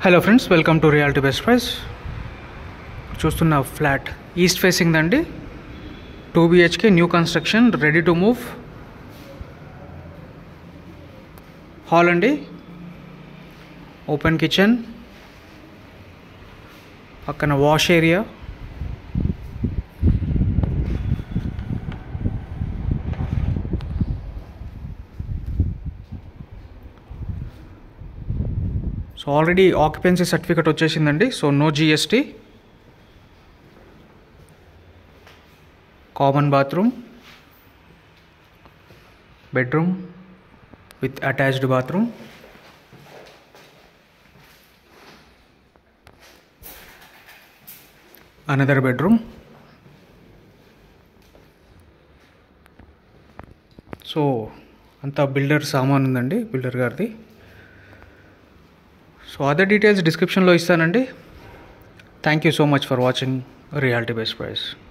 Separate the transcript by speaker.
Speaker 1: Hello friends, welcome to reality best price. చూస్తున్న flat east facing దండి, 2 BHK new construction, ready to move. Hall అండి, open kitchen, పక్కన wash area, so already occupancy certificate వచ్చేసిందండి. So no GST. Common bathroom, bedroom with attached bathroom, another bedroom. So అంతా builder సామాన్ ఉందండి, builder గారిది. So other details డిస్క్రిప్షన్లో ఇస్తానండి. Thank you so much for watching reality best price.